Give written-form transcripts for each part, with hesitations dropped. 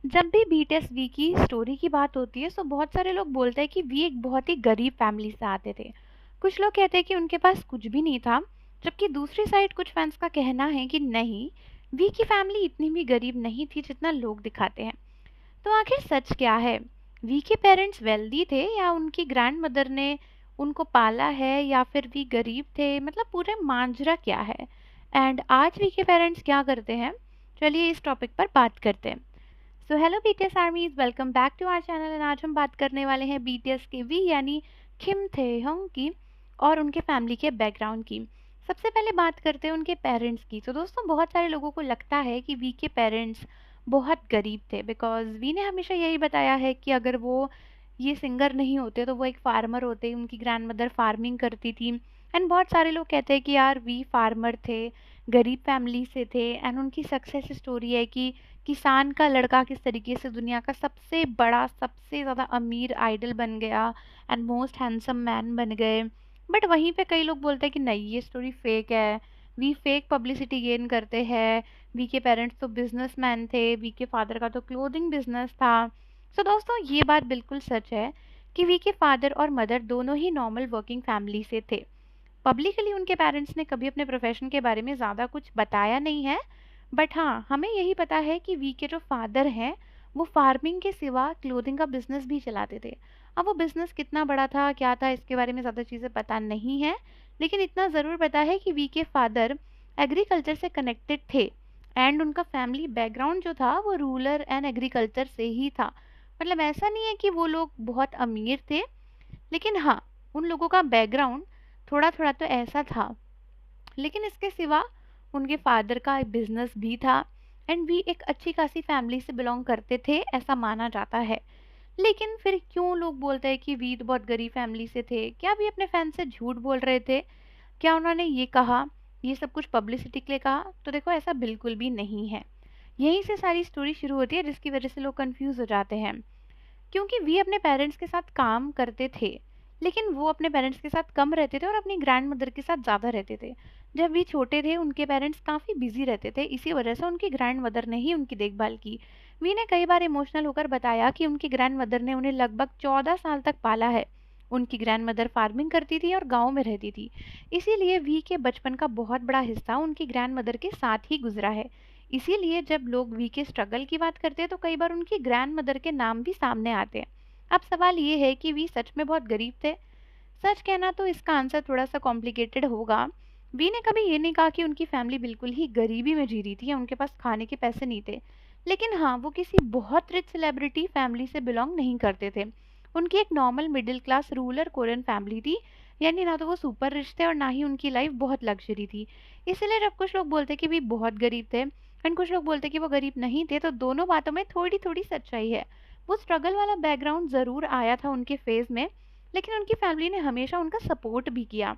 जब भी BTS we की स्टोरी की बात होती है, तो बहुत सारे लोग बोलते हैं कि वी एक बहुत ही गरीब फैमिली से आते थे। कुछ लोग कहते हैं कि उनके पास कुछ भी नहीं था, जबकि दूसरी साइड कुछ फैंस का कहना है कि नहीं, वी की फैमिली इतनी भी गरीब नहीं थी जितना लोग दिखाते हैं। तो आखिर सच क्या है? वी के पेरेंट्स वेल्दी थे या उनकी ग्रैंड मदर ने उनको पाला है, या फिर वी गरीब थे? मतलब पूरे मांजरा क्या है? एंड आज वी के पेरेंट्स क्या करते हैं? चलिए इस टॉपिक पर बात करते हैं। So hello BTS armies, welcome back to our channel. And आज हम बात करने वाले हैं बीटीएस के वी यानी किम थे होंग की और उनके फैमिली के बैकग्राउंड की। सबसे पहले बात करते हैं उनके पेरेंट्स की। तो दोस्तों, बहुत सारे लोगों को लगता है कि वी के पेरेंट्स बहुत गरीब थे, बिकॉज वी ने हमेशा यही बताया है कि अगर वो ये सिंगर नहीं होते तो वो एक फार्मर होते। उनकी ग्रैंड मदर फार्मिंग करती थी। एंड बहुत सारे लोग कहते हैं कि यार वी फार्मर थे, गरीब फैमिली से थे। एंड उनकी सक्सेस स्टोरी है कि किसान का लड़का किस तरीके से दुनिया का सबसे बड़ा, सबसे ज़्यादा अमीर आइडल बन गया एंड मोस्ट हैंडसम मैन बन गए। बट वहीं पे कई लोग बोलते हैं कि नहीं, ये स्टोरी फेक है, वी फेक पब्लिसिटी गेन करते हैं। वी के पेरेंट्स तो बिजनेसमैन थे, वी के फादर का तो क्लोथिंग बिजनेस था। सो दोस्तों, ये बात बिल्कुल सच है कि वी के फादर और मदर दोनों ही नॉर्मल वर्किंग फैमिली से थे। पब्लिकली उनके पेरेंट्स ने कभी अपने प्रोफेशन के बारे में ज़्यादा कुछ बताया नहीं है। बट हाँ, हमें यही पता है कि वी के जो फादर हैं, वो फार्मिंग के सिवा क्लोथिंग का बिजनेस भी चलाते थे। अब वो बिजनेस कितना बड़ा था, क्या था, इसके बारे में ज़्यादा चीज़ें पता नहीं है। लेकिन इतना ज़रूर पता है कि वी के फादर एग्रीकल्चर से कनेक्टेड थे। एंड उनका फैमिली बैकग्राउंड जो था वो रूरल एंड एग्रीकल्चर से ही था। मतलब ऐसा नहीं है कि वो लोग बहुत अमीर थे, लेकिन हाँ, उन लोगों का बैकग्राउंड थोड़ा थोड़ा तो ऐसा था। लेकिन इसके सिवा उनके फादर का एक बिजनेस भी था। एंड भी एक अच्छी खासी फैमिली से बिलोंग करते थे, ऐसा माना जाता है। लेकिन फिर क्यों लोग बोलते हैं कि वी तो बहुत गरीब फैमिली से थे? क्या वी अपने फैन से झूठ बोल रहे थे? क्या उन्होंने ये कहा, ये सब कुछ पब्लिसिटी के लिए कहा? तो देखो, ऐसा बिल्कुल भी नहीं है। यहीं से सारी स्टोरी शुरू होती है, जिसकी वजह से लोग कंफ्यूज हो जाते हैं। क्योंकि वी अपने पेरेंट्स के साथ काम करते थे, लेकिन वो अपने पेरेंट्स के साथ कम रहते थे और अपनी ग्रैंड मदर के साथ ज़्यादा रहते थे। जब वी छोटे थे, उनके पेरेंट्स काफ़ी बिजी रहते थे, इसी वजह से उनकी ग्रैंड मदर ने ही उनकी देखभाल की। वी ने कई बार इमोशनल होकर बताया कि उनकी ग्रैंड मदर ने उन्हें लगभग 14 साल तक पाला है। उनकी ग्रैंड मदर फार्मिंग करती थी और गांव में रहती थी, इसीलिए वी के बचपन का बहुत बड़ा हिस्सा उनकी ग्रैंड मदर के साथ ही गुजरा है। इसीलिए जब लोग वी के स्ट्रगल की बात करते हैं, तो कई बार उनकी ग्रैंड मदर के नाम भी सामने आते हैं। अब सवाल ये है कि वी सच में बहुत गरीब थे? सच कहना तो इसका आंसर थोड़ा सा कॉम्प्लिकेटेड होगा। वी ने कभी ये नहीं कहा कि उनकी फैमिली बिल्कुल ही गरीबी में जी रही थी या उनके पास खाने के पैसे नहीं थे। लेकिन हाँ, वो किसी बहुत रिच सेलिब्रिटी फैमिली से बिलोंग नहीं करते थे। उनकी एक normal middle class rural Korean family थी। यानी ना तो वो सुपर रिच थे और ना ही उनकी लाइफ बहुत लग्जरी थी। इसलिए जब कुछ लोग बोलते कि वे बहुत गरीब थे एंड कुछ लोग बोलते कि वो गरीब नहीं थे, तो दोनों बातों में थोड़ी थोड़ी सच्चाई है। वो स्ट्रगल वाला बैकग्राउंड ज़रूर आया था उनके फेज़ में, लेकिन उनकी फैमिली ने हमेशा उनका सपोर्ट भी किया।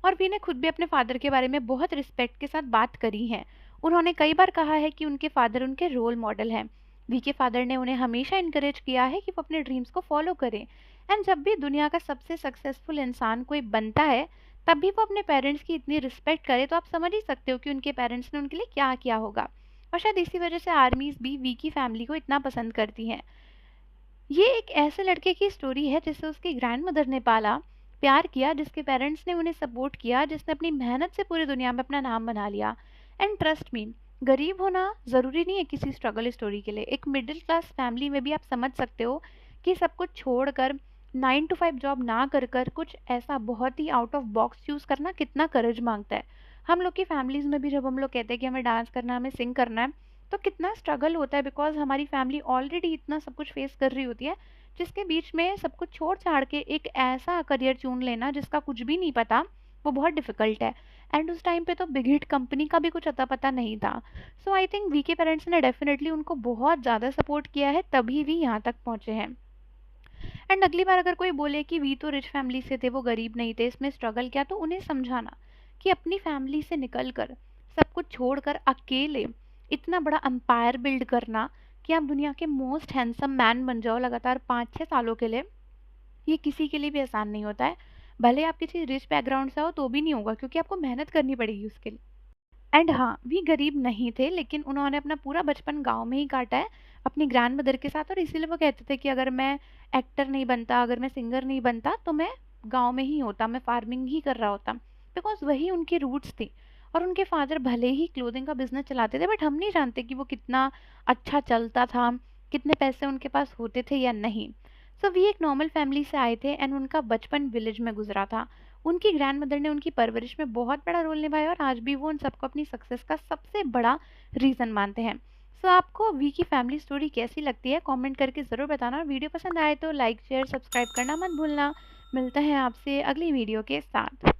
और वी ने खुद भी अपने फादर के बारे में बहुत रिस्पेक्ट के साथ बात करी है। उन्होंने कई बार कहा है कि उनके फादर उनके रोल मॉडल हैं। वी के फादर ने उन्हें हमेशा इनकरेज किया है कि वो अपने ड्रीम्स को फॉलो करें। एंड जब भी दुनिया का सबसे सक्सेसफुल इंसान कोई बनता है, तब भी वो अपने पेरेंट्स की इतनी रिस्पेक्ट करे, तो आप समझ ही सकते हो कि उनके पेरेंट्स ने उनके लिए क्या किया होगा। और शायद इसी वजह से आर्मीज भी वी की फैमिली को इतना पसंद करती हैं। ये एक ऐसे लड़के की स्टोरी है जिसे उसकी ग्रैंड मदर ने पाला, प्यार किया, जिसके पेरेंट्स ने उन्हें सपोर्ट किया, जिसने अपनी मेहनत से पूरी दुनिया में अपना नाम बना लिया। एंड ट्रस्ट मी, गरीब होना ज़रूरी नहीं है किसी स्ट्रगल स्टोरी के लिए। एक मिडिल क्लास फैमिली में भी आप समझ सकते हो कि सब कुछ छोड़कर 9 to 5 जॉब ना कर कर कुछ ऐसा बहुत ही आउट ऑफ बॉक्स चूज़ करना कितना करेज मांगता है। हम लोग की फैमिलीज़ में भी जब हम लोग कहते हैं कि हमें डांस करना है, हमें सिंग करना है, तो कितना स्ट्रगल होता है, बिकॉज हमारी फैमिली ऑलरेडी इतना सब कुछ फेस कर रही होती है, जिसके बीच में सब कुछ छोड़ छाड़ के एक ऐसा करियर चुन लेना जिसका कुछ भी नहीं पता, वो बहुत डिफिकल्ट है। एंड उस टाइम पे तो बिग हिट कंपनी का भी कुछ अता पता नहीं था। सो आई थिंक वी के पेरेंट्स ने डेफिनेटली उनको बहुत ज़्यादा सपोर्ट किया है, तभी भी यहाँ तक पहुँचे हैं। एंड अगली बार अगर कोई बोले कि वी तो रिच फैमिली से थे, वो गरीब नहीं थे, इसमें स्ट्रगल किया, तो उन्हें समझाना कि अपनी फैमिली से निकल कर, सब कुछ छोड़कर अकेले इतना बड़ा एम्पायर बिल्ड करना कि आप दुनिया के मोस्ट हैंडसम मैन बन जाओ लगातार 5-6 सालों के लिए, ये किसी के लिए भी आसान नहीं होता है। भले आप किसी रिच बैकग्राउंड से हो तो भी नहीं होगा, क्योंकि आपको मेहनत करनी पड़ेगी उसके लिए। एंड हाँ, वे गरीब नहीं थे, लेकिन उन्होंने अपना पूरा बचपन गांव में ही काटा है, अपनी ग्रैंडमदर के साथ, और इसीलिए वो कहते थे कि अगर मैं एक्टर नहीं बनता, अगर मैं सिंगर नहीं बनता तो मैं गाँव में ही होता, मैं फार्मिंग ही कर रहा होता। बिकॉज़ वही उनकी रूट्स थी। और उनके फादर भले ही क्लोथिंग का बिज़नेस चलाते थे, बट हम नहीं जानते कि वो कितना अच्छा चलता था, कितने पैसे उनके पास होते थे या नहीं। सो वे एक नॉर्मल फैमिली से आए थे एंड उनका बचपन विलेज में गुज़रा था। उनकी ग्रैंडमदर ने उनकी परवरिश में बहुत बड़ा रोल निभाया और आज भी वो उन सबको अपनी सक्सेस का सबसे बड़ा रीज़न मानते हैं। सो आपको वी की फैमिली स्टोरी कैसी लगती है कमेंट करके ज़रूर बताना, और वीडियो पसंद आए तो लाइक शेयर सब्सक्राइब करना मत भूलना। मिलते हैं आपसे अगली वीडियो के साथ।